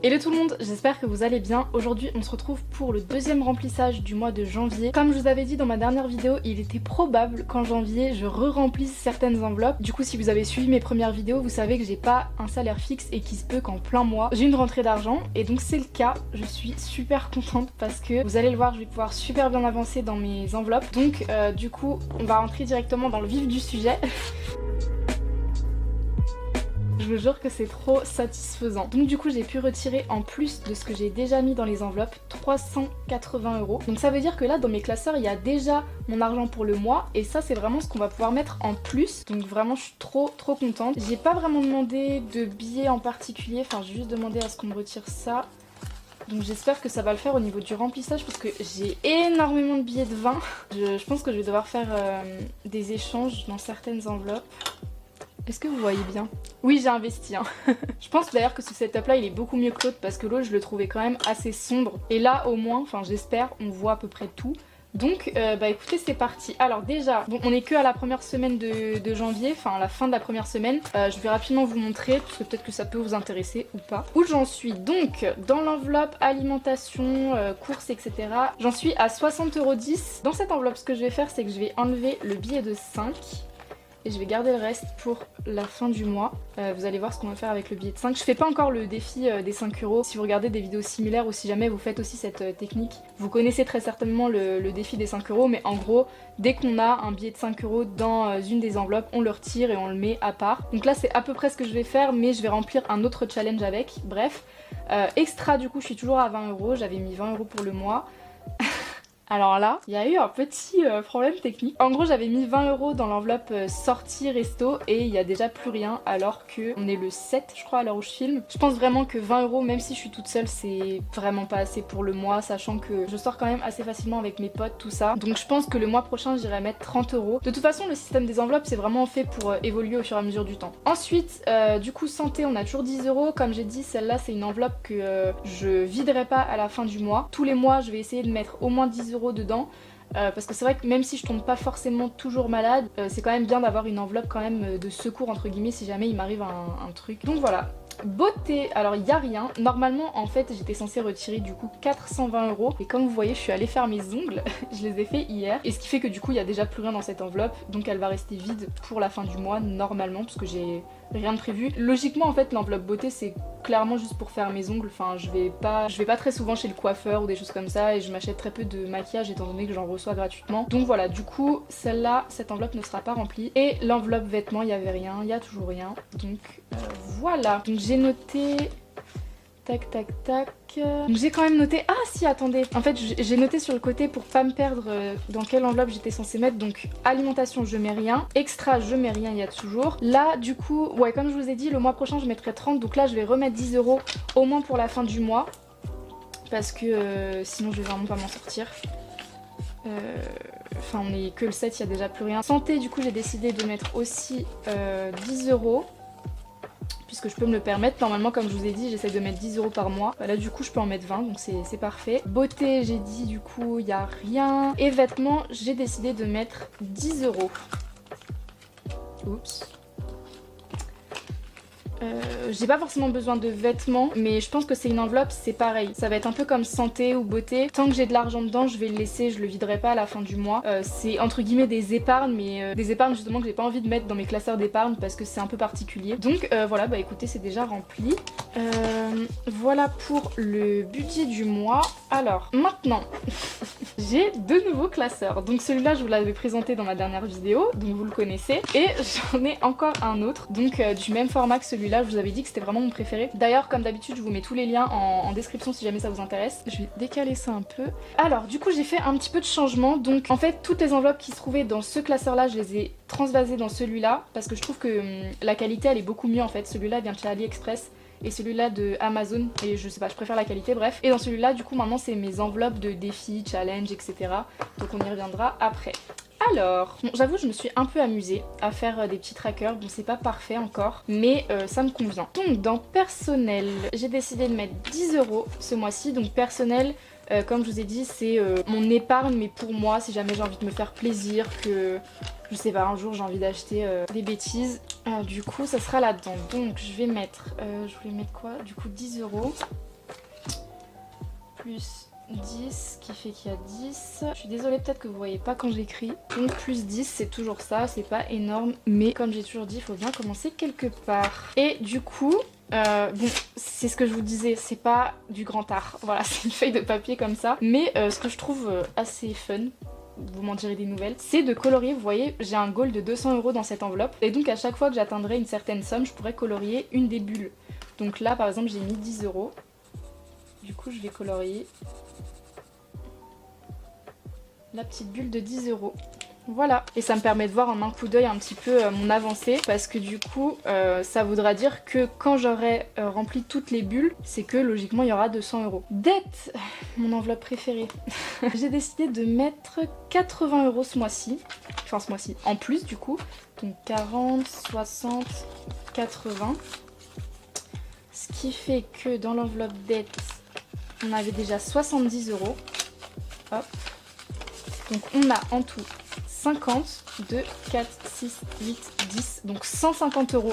Hello tout le monde, j'espère que vous allez bien. Aujourd'hui on se retrouve pour le deuxième remplissage du mois de janvier. Comme je vous avais dit dans ma dernière vidéo, il était probable qu'en janvier je re-remplisse certaines enveloppes. Du coup si vous avez suivi mes premières vidéos, vous savez que j'ai pas un salaire fixe et qu'il se peut qu'en plein mois j'ai une rentrée d'argent. Et donc c'est le cas, je suis super contente parce que vous allez le voir, je vais pouvoir super bien avancer dans mes enveloppes. Donc du coup on va rentrer directement dans le vif du sujet. Je vous jure que c'est trop satisfaisant. Donc du coup j'ai pu retirer en plus de ce que j'ai déjà mis dans les enveloppes 380 €. Donc ça veut dire que là dans mes classeurs il y a déjà mon argent pour le mois et ça c'est vraiment ce qu'on va pouvoir mettre en plus. Donc vraiment je suis trop contente. J'ai pas vraiment demandé de billets en particulier, enfin j'ai juste demandé à ce qu'on me retire ça. Donc j'espère que ça va le faire au niveau du remplissage parce que j'ai énormément de billets de 20. Je pense que je vais devoir faire des échanges dans certaines enveloppes. Est-ce que vous voyez bien? Oui, j'ai investi. Hein. Je pense d'ailleurs que ce setup là il est beaucoup mieux que l'autre parce que l'autre je le trouvais quand même assez sombre. Et là au moins, enfin j'espère, on voit à peu près tout. Donc bah écoutez c'est parti. Alors déjà, bon on est que à la première semaine de janvier, enfin à la fin de la première semaine. Je vais rapidement vous montrer parce que peut-être que ça peut vous intéresser ou pas. Où j'en suis donc dans l'enveloppe alimentation, courses etc. J'en suis à 60,10 €. Dans cette enveloppe ce que je vais faire c'est que je vais enlever le billet de 5. Et je vais garder le reste pour la fin du mois. Vous allez voir ce qu'on va faire avec le billet de 5. Je fais pas encore le défi des 5 €. Si vous regardez des vidéos similaires ou si jamais vous faites aussi cette technique, vous connaissez très certainement le défi des 5 €. Mais en gros, dès qu'on a un billet de 5 € dans une des enveloppes, on le retire et on le met à part. Donc là c'est à peu près ce que je vais faire, mais je vais remplir un autre challenge avec. Bref, extra du coup je suis toujours à 20 €. J'avais mis 20 € pour le mois. Alors là, il y a eu un petit problème technique. En gros, j'avais mis 20 € dans l'enveloppe sortie resto et il y a déjà plus rien alors que on est le 7 je crois à l'heure où je filme. Je pense vraiment que 20 € même si je suis toute seule c'est vraiment pas assez pour le mois, sachant que je sors quand même assez facilement avec mes potes tout ça. Donc je pense que le mois prochain j'irai mettre 30 €. De toute façon le système des enveloppes c'est vraiment fait pour évoluer au fur et à mesure du temps. Ensuite du coup santé on a toujours 10 €. Comme j'ai dit celle-là c'est une enveloppe que je viderai pas à la fin du mois. Tous les mois je vais essayer de mettre au moins 10 € dedans parce que c'est vrai que même si je tombe pas forcément toujours malade, c'est quand même bien d'avoir une enveloppe quand même de secours entre guillemets si jamais il m'arrive un truc. Donc voilà. Beauté, alors il y a rien. Normalement en fait j'étais censée retirer du coup 420 € et comme vous voyez je suis allée faire mes ongles, je les ai fait hier et ce qui fait que du coup il y a déjà plus rien dans cette enveloppe donc elle va rester vide pour la fin du mois normalement parce que j'ai rien de prévu. Logiquement en fait l'enveloppe beauté c'est clairement juste pour faire mes ongles, enfin je vais pas très souvent chez le coiffeur ou des choses comme ça et je m'achète très peu de maquillage étant donné que j'en reçois gratuitement. Donc voilà du coup celle-là, cette enveloppe ne sera pas remplie et l'enveloppe vêtements il y avait rien, il y a toujours rien donc voilà. Donc j'ai noté tac tac tac. Donc j'ai quand même noté, ah si attendez, en fait j'ai noté sur le côté pour pas me perdre dans quelle enveloppe j'étais censée mettre. Donc alimentation je mets rien, extra je mets rien, il y a toujours. Là du coup, ouais comme je vous ai dit le mois prochain je mettrai 30, donc là je vais remettre 10 € au moins pour la fin du mois. Parce que sinon je vais vraiment pas m'en sortir. Enfin on est que le 7, il y a déjà plus rien. Santé du coup j'ai décidé de mettre aussi 10 € puisque je peux me le permettre. Normalement comme je vous ai dit j'essaie de mettre 10 € par mois. Là du coup je peux en mettre 20 donc c'est parfait. Beauté j'ai dit du coup il n'y a rien. Et vêtements j'ai décidé de mettre 10 €. Oups. J'ai pas forcément besoin de vêtements mais je pense que c'est une enveloppe, c'est pareil, ça va être un peu comme santé ou beauté. Tant que j'ai de l'argent dedans je vais le laisser, je le viderai pas à la fin du mois. C'est entre guillemets des épargnes mais des épargnes justement que j'ai pas envie de mettre dans mes classeurs d'épargne parce que c'est un peu particulier. Donc voilà bah écoutez c'est déjà rempli. Voilà pour le budget du mois. Alors maintenant j'ai deux nouveaux classeurs. Donc celui-là je vous l'avais présenté dans ma dernière vidéo donc vous le connaissez. Et j'en ai encore un autre donc du même format que celui-là. Je vous avais dit que c'était vraiment mon préféré. D'ailleurs comme d'habitude je vous mets tous les liens en description si jamais ça vous intéresse. Je vais décaler ça un peu. Alors du coup j'ai fait un petit peu de changement. Donc en fait toutes les enveloppes qui se trouvaient dans ce classeur là je les ai transvasées dans celui-là parce que je trouve que la qualité elle est beaucoup mieux en fait. Celui-là vient de chez AliExpress et celui-là de Amazon et je sais pas je préfère la qualité bref. Et dans celui-là du coup maintenant c'est mes enveloppes de défis, challenge etc. Donc on y reviendra après. Alors, bon, j'avoue je me suis un peu amusée à faire des petits trackers, bon c'est pas parfait encore, mais ça me convient. Donc dans personnel, j'ai décidé de mettre 10 € ce mois-ci, donc personnel, comme je vous ai dit c'est mon épargne mais pour moi si jamais j'ai envie de me faire plaisir, que je sais pas un jour j'ai envie d'acheter des bêtises. Du coup ça sera là-dedans. Donc je vais mettre, je voulais mettre quoi? Du coup 10 € plus 10 qui fait qu'il y a 10. Je suis désolée peut-être que vous voyez pas quand j'écris. Donc plus 10 c'est toujours ça, c'est pas énorme. Mais comme j'ai toujours dit, il faut bien commencer quelque part. Et du coup, bon c'est ce que je vous disais, c'est pas du grand art. Voilà, c'est une feuille de papier comme ça. Mais ce que je trouve assez fun, vous m'en direz des nouvelles, c'est de colorier. Vous voyez, j'ai un goal de 200 € dans cette enveloppe. Et donc à chaque fois que j'atteindrai une certaine somme, je pourrais colorier une des bulles. Donc là par exemple j'ai mis 10 €. Du coup je vais colorier la petite bulle de 10 €. Voilà, et ça me permet de voir en un coup d'œil un petit peu mon avancée, parce que du coup ça voudra dire que quand j'aurai rempli toutes les bulles, c'est que logiquement il y aura 200 €. Dette, mon enveloppe préférée. J'ai décidé de mettre 80 € ce mois-ci, enfin ce mois-ci, en plus du coup, donc 40, 60, 80. Ce qui fait que dans l'enveloppe dette, on avait déjà 70 €. Hop. Donc on a en tout 50, 2, 4, 6, 8, 10, donc 150 €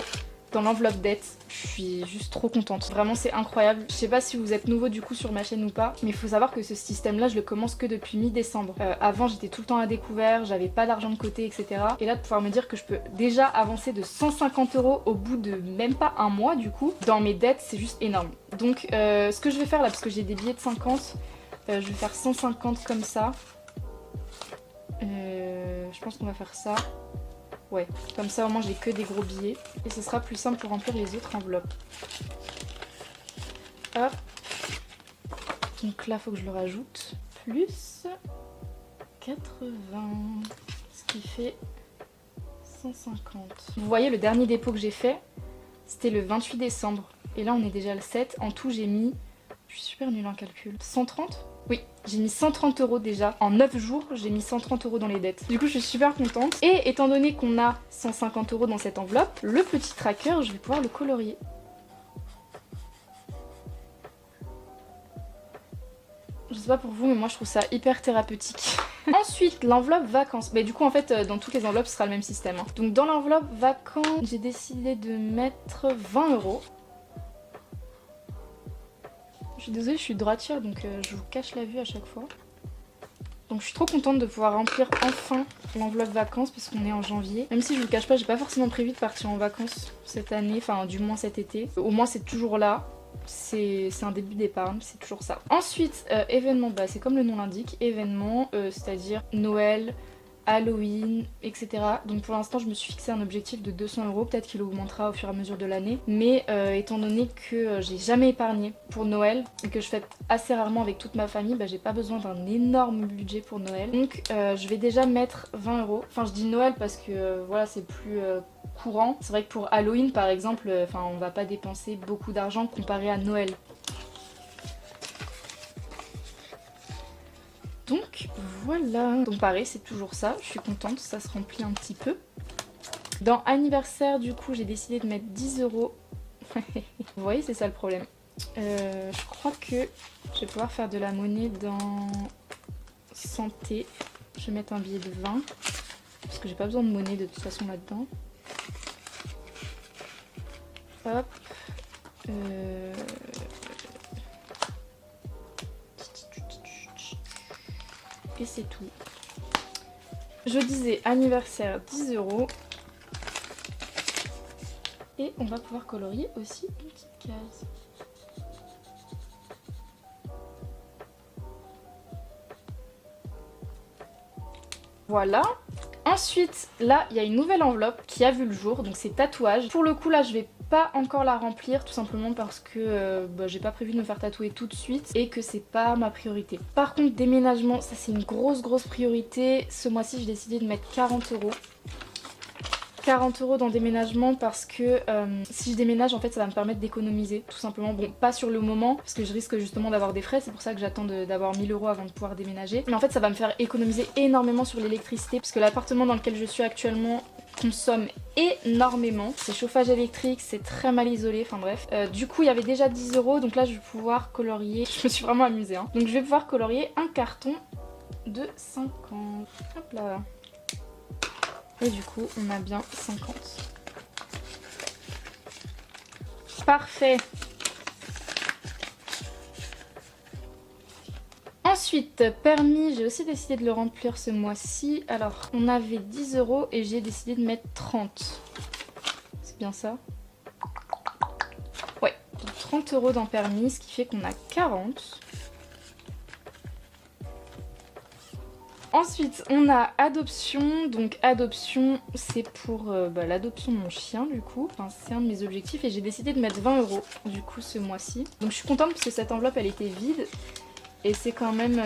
dans l'enveloppe dette. Je suis juste trop contente. Vraiment c'est incroyable. Je sais pas si vous êtes nouveau du coup sur ma chaîne ou pas, mais il faut savoir que ce système là je le commence que depuis mi-décembre. Avant j'étais tout le temps à découvert, j'avais pas d'argent de côté etc. Et là de pouvoir me dire que je peux déjà avancer de 150 € au bout de même pas un mois du coup dans mes dettes, c'est juste énorme. Donc ce que je vais faire là, parce que j'ai des billets de 50, je vais faire 150 comme ça. Je pense qu'on va faire ça. Ouais, comme ça au moins j'ai que des gros billets. Et ce sera plus simple pour remplir les autres enveloppes. Hop. Donc là faut que je le rajoute. Plus 80. Ce qui fait 150. Vous voyez le dernier dépôt que j'ai fait, c'était le 28 décembre. Et là on est déjà le 7. En tout j'ai mis... Je suis super nulle en calcul. 130 ? Oui, j'ai mis 130 € déjà. En 9 jours, j'ai mis 130 € dans les dettes. Du coup, je suis super contente. Et étant donné qu'on a 150 € dans cette enveloppe, le petit tracker, je vais pouvoir le colorier. Je sais pas pour vous, mais moi je trouve ça hyper thérapeutique. Ensuite, l'enveloppe vacances. Mais du coup, en fait, dans toutes les enveloppes, ce sera le même système. Hein. Donc dans l'enveloppe vacances, j'ai décidé de mettre 20 €. Je suis désolée, je suis droitière donc je vous cache la vue à chaque fois. Donc je suis trop contente de pouvoir remplir enfin l'enveloppe vacances parce qu'on est en janvier. Même si je vous cache pas, j'ai pas forcément prévu de partir en vacances cette année, enfin du moins cet été. Au moins c'est toujours là. C'est un début d'épargne, c'est toujours ça. Ensuite, événements, bah, c'est comme le nom l'indique, événements, c'est-à-dire Noël, Halloween, etc. Donc pour l'instant je me suis fixé un objectif de 200 €, peut-être qu'il augmentera au fur et à mesure de l'année. Mais étant donné que j'ai jamais épargné pour Noël et que je fête assez rarement avec toute ma famille, bah, j'ai pas besoin d'un énorme budget pour Noël. Donc je vais déjà mettre 20 €. Enfin je dis Noël parce que voilà c'est plus courant. C'est vrai que pour Halloween par exemple, on va pas dépenser beaucoup d'argent comparé à Noël. Donc voilà, donc pareil c'est toujours ça, je suis contente, ça se remplit un petit peu. Dans anniversaire du coup j'ai décidé de mettre 10 €. Vous voyez c'est ça le problème. Je crois que je vais pouvoir faire de la monnaie dans santé. Je vais mettre un billet de 20 parce que j'ai pas besoin de monnaie de toute façon là-dedans. Hop. Et c'est tout. Je disais anniversaire 10 €. Et on va pouvoir colorier aussi une petite case. Voilà. Ensuite, là, il y a une nouvelle enveloppe qui a vu le jour, donc c'est tatouage. Pour le coup, là, je vais pas encore la remplir, tout simplement parce que j'ai pas prévu de me faire tatouer tout de suite et que c'est pas ma priorité. Par contre, déménagement, ça c'est une grosse priorité. Ce mois-ci, j'ai décidé de mettre 40 €. 40 € dans déménagement parce que si je déménage en fait ça va me permettre d'économiser tout simplement. Bon pas sur le moment parce que je risque justement d'avoir des frais, c'est pour ça que j'attends d'avoir 1000 € avant de pouvoir déménager. Mais en fait ça va me faire économiser énormément sur l'électricité parce que l'appartement dans lequel je suis actuellement consomme énormément. C'est chauffage électrique, c'est très mal isolé, enfin bref. Du coup il y avait déjà 10 € donc là je vais pouvoir colorier, je me suis vraiment amusée hein. Donc je vais pouvoir colorier un carton de 50. Hop là. Et du coup, on a bien 50. Parfait. Ensuite, permis, j'ai aussi décidé de le remplir ce mois-ci. Alors, on avait 10 € et j'ai décidé de mettre 30. C'est bien ça? Ouais, donc 30 € dans permis, ce qui fait qu'on a 40. Ensuite, on a adoption. Donc adoption, c'est pour l'adoption de mon chien du coup. Enfin, c'est un de mes objectifs et j'ai décidé de mettre 20 € du coup ce mois-ci. Donc je suis contente parce que cette enveloppe elle était vide. Et c'est quand même...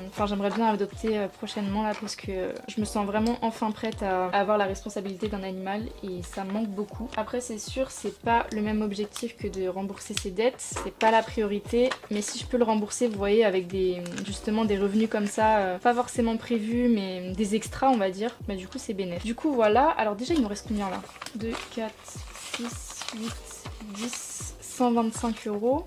Enfin j'aimerais bien adopter prochainement là parce que je me sens vraiment enfin prête à avoir la responsabilité d'un animal et ça me manque beaucoup. Après c'est sûr c'est pas le même objectif que de rembourser ses dettes, c'est pas la priorité. Mais si je peux le rembourser vous voyez avec justement des revenus comme ça, pas forcément prévus mais des extras on va dire, bah du coup c'est bénéfique. Du coup voilà, alors déjà il nous reste combien là? 2, 4, 6, 8, 10, 125 €.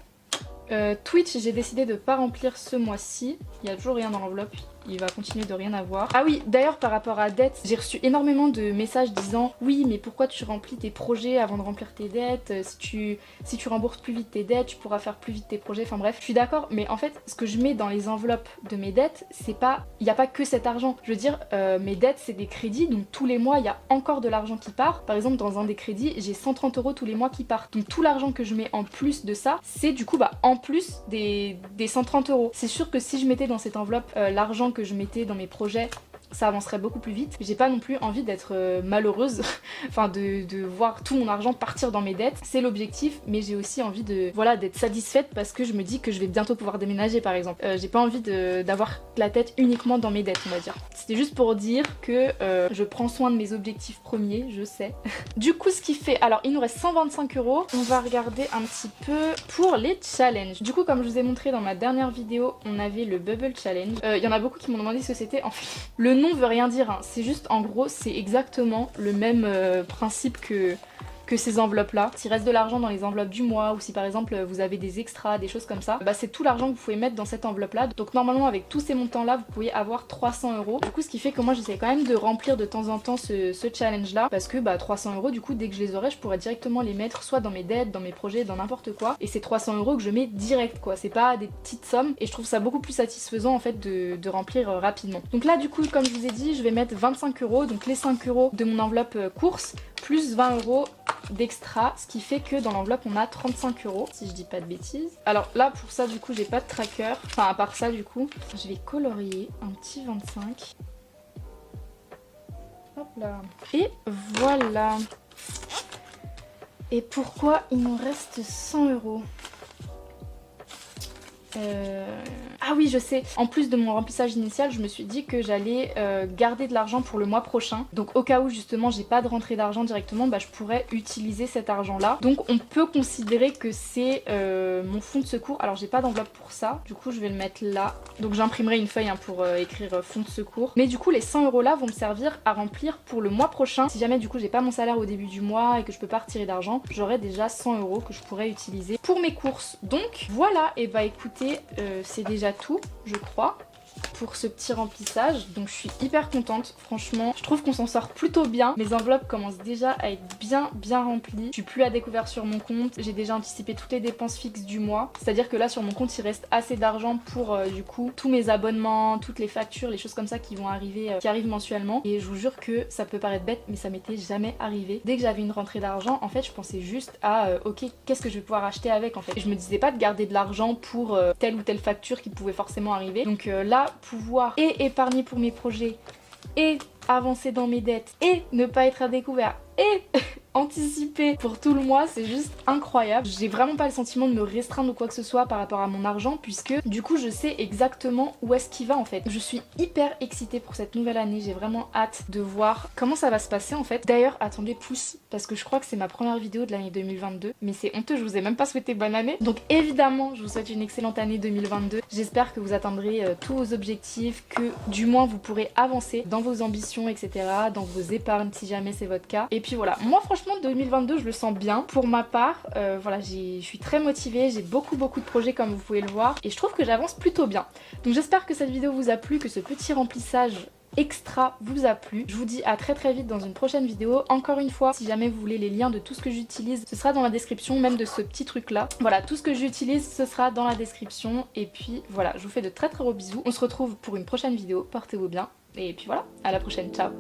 Twitch, j'ai décidé de pas remplir ce mois-ci. Il y a toujours rien dans l'enveloppe. Il va continuer de rien avoir. Ah oui, d'ailleurs par rapport à dettes, j'ai reçu énormément de messages disant oui mais pourquoi tu remplis tes projets avant de remplir tes dettes, si tu rembourses plus vite tes dettes, tu pourras faire plus vite tes projets, enfin bref. Je suis d'accord mais en fait ce que je mets dans les enveloppes de mes dettes, c'est pas, il n'y a pas que cet argent. Je veux dire mes dettes c'est des crédits donc tous les mois il y a encore de l'argent qui part. Par exemple dans un des crédits j'ai 130 € tous les mois qui partent. Donc tout l'argent que je mets en plus de ça c'est du coup en plus des 130 €. C'est sûr que si je mettais dans cette enveloppe l'argent que je mettais dans mes projets, ça avancerait beaucoup plus vite. J'ai pas non plus envie d'être malheureuse, enfin de voir tout mon argent partir dans mes dettes. C'est l'objectif, mais j'ai aussi envie de d'être satisfaite parce que je me dis que je vais bientôt pouvoir déménager par exemple. J'ai pas envie d'avoir la tête uniquement dans mes dettes on va dire. C'était juste pour dire que je prends soin de mes objectifs premiers, je sais. Du coup ce qui fait, alors il nous reste 125 €. On va regarder un petit peu pour les challenges. Du coup comme je vous ai montré dans ma dernière vidéo, on avait le Bubble Challenge. Il y en a beaucoup qui m'ont demandé ce que c'était. En fait, le nom veut rien dire, hein. C'est juste en gros c'est exactement le même principe que ces enveloppes là. S'il reste de l'argent dans les enveloppes du mois ou si par exemple vous avez des extras, des choses comme ça, bah c'est tout l'argent que vous pouvez mettre dans cette enveloppe là. Donc normalement avec tous ces montants là vous pouvez avoir 300 €. Du coup ce qui fait que moi j'essaie quand même de remplir de temps en temps ce challenge là parce que 300 € du coup dès que je les aurai je pourrais directement les mettre soit dans mes dettes, dans mes projets, dans n'importe quoi. Et c'est 300 € que je mets direct quoi, c'est pas des petites sommes et je trouve ça beaucoup plus satisfaisant en fait de remplir rapidement. Donc là du coup comme je vous ai dit je vais mettre 25 €, donc les 5 € de mon enveloppe course plus 20 € d'extra, ce qui fait que dans l'enveloppe on a 35 € si je dis pas de bêtises. Alors là pour ça du coup j'ai pas de tracker, enfin à part ça du coup je vais colorier un petit 25. Hop là. Et voilà. Et pourquoi il nous reste 100 €? Ah oui je sais, en plus de mon remplissage initial je me suis dit que j'allais garder de l'argent pour le mois prochain. Donc au cas où justement j'ai pas de rentrée d'argent directement, je pourrais utiliser cet argent là. Donc on peut considérer que c'est mon fonds de secours. Alors j'ai pas d'enveloppe pour ça, du coup je vais le mettre là. Donc j'imprimerai une feuille pour écrire fonds de secours. Mais du coup les 100 € là vont me servir à remplir pour le mois prochain. Si jamais du coup j'ai pas mon salaire au début du mois et que je peux pas retirer d'argent, j'aurai déjà 100 € que je pourrais utiliser pour mes courses. Donc voilà, et écoutez, c'est déjà tout je crois pour ce petit remplissage, donc je suis hyper contente. Franchement je trouve qu'on s'en sort plutôt bien. Mes enveloppes commencent déjà à être bien remplies. Je suis plus à découvert sur mon compte, j'ai déjà anticipé toutes les dépenses fixes du mois, c'est à dire que là sur mon compte il reste assez d'argent pour du coup tous mes abonnements, toutes les factures, les choses comme ça qui vont arriver, qui arrivent mensuellement. Et je vous jure que ça peut paraître bête mais ça m'était jamais arrivé. Dès que j'avais une rentrée d'argent en fait je pensais juste à ok qu'est-ce que je vais pouvoir acheter avec en fait. Et je me disais pas de garder de l'argent pour telle ou telle facture qui pouvait forcément arriver. Donc là pouvoir et épargner pour mes projets et avancer dans mes dettes et ne pas être à découvert et anticiper pour tout le mois, c'est juste incroyable. J'ai vraiment pas le sentiment de me restreindre ou quoi que ce soit par rapport à mon argent puisque du coup je sais exactement où est-ce qu'il va en fait. Je suis hyper excitée pour cette nouvelle année, j'ai vraiment hâte de voir comment ça va se passer en fait. D'ailleurs attendez pouce parce que je crois que c'est ma première vidéo de l'année 2022 mais c'est honteux, je vous ai même pas souhaité bonne année. Donc évidemment je vous souhaite une excellente année 2022. J'espère que vous atteindrez tous vos objectifs, que du moins vous pourrez avancer dans vos ambitions etc, dans vos épargnes si jamais c'est votre cas. Et puis voilà, moi franchement 2022 je le sens bien pour ma part. Voilà, je suis très motivée, j'ai beaucoup de projets comme vous pouvez le voir et je trouve que j'avance plutôt bien. Donc j'espère que cette vidéo vous a plu, que ce petit remplissage extra vous a plu. Je vous dis à très très vite dans une prochaine vidéo. Encore une fois, si jamais vous voulez les liens de tout ce que j'utilise, ce sera dans la description, même de ce petit truc là. Voilà, tout ce que j'utilise, ce sera dans la description. Et puis voilà, je vous fais de très très gros bisous. On se retrouve pour une prochaine vidéo, portez-vous bien. Et puis voilà, à la prochaine, ciao.